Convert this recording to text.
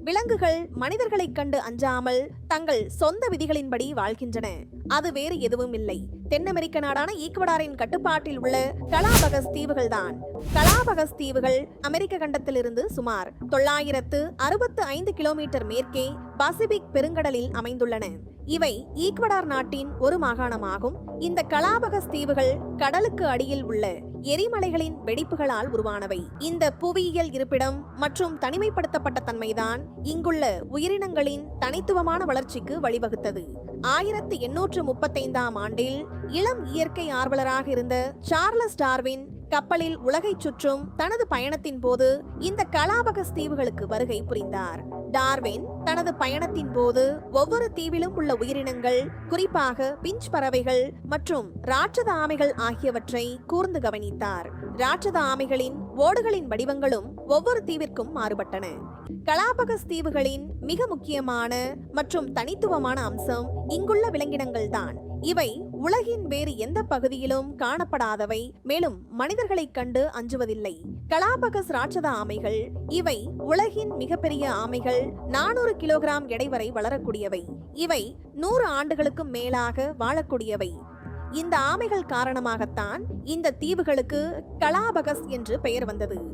விலங்குகள் மனிதர்களைக் கண்டு அஞ்சாமல் தங்கள் சொந்த விதிகளின்படி வாழ்கின்றன. அது வேறு எதுவும் இல்லை, தென் அமெரிக்க நாடான ஈக்வடாரின் கட்டுப்பாட்டில் உள்ள கலாபகஸ் தீவுகள் தான். கலாபகஸ் தீவுகள் அமெரிக்க கண்டத்திலிருந்து சுமார் 965 கிலோமீட்டர் மேற்கே பசிபிக் பெருங்கடலில் அமைந்துள்ளன. இவை ஈக்வடார் நாட்டின் ஒரு மாகாணமாகும். இந்த கலாபகஸ் தீவுகள் கடலுக்கு அடியில் உள்ள எரிமலைகளின் வெடிப்புகளால் உருவானவை. இந்த புவியியல் இருப்பிடம் மற்றும் தனிமைப்படுத்தப்பட்ட தன்மைதான் இங்குள்ள உயிரினங்களின் தனித்துவமான வளர்ச்சிக்கு வழிவகுத்தது. 1835ஆம் ஆண்டில் இளம் இயற்கை ஆர்வலராக இருந்த சார்லஸ் டார்வின் கப்பலில் உலகை சுற்றும் தனது பயணத்தின் போது இந்த கலாபகஸ் தீவுகளுக்கு வருகை புரிந்தார். டார்வின் தனது பயணத்தின் போது ஒவ்வொரு தீவிலும் உள்ள உயிரினங்கள், குறிப்பாக பிஞ்ச் பறவைகள் மற்றும் ராட்சத ஆமைகள் ஆகியவற்றை கூர்ந்து கவனித்தார். ராட்சத ஆமைகளின் ஓடுகளின் வடிவங்களும் ஒவ்வொரு தீவிற்கும் மாறுபட்டன. கலாபகஸ் தீவுகளின் மிக முக்கியமான மற்றும் தனித்துவமான அம்சம் இங்குள்ள விலங்கினங்கள் தான். இவை உலகின் வேறு எந்த பகுதியிலும் காணப்படாதவை, மேலும் மனிதர்களைக் கண்டு அஞ்சுவதில்லை. கலாபகஸ் ராட்சத ஆமைகள் இவை உலகின் மிகப்பெரிய ஆமைகள். 400 கிலோகிராம் எடை வரை வளரக்கூடியவை. இவை 100 ஆண்டுகளுக்கு மேலாக வாழக்கூடியவை. இந்த ஆமைகள் காரணமாகத்தான் இந்த தீவுகளுக்கு கலாபகஸ் என்று பெயர் வந்தது.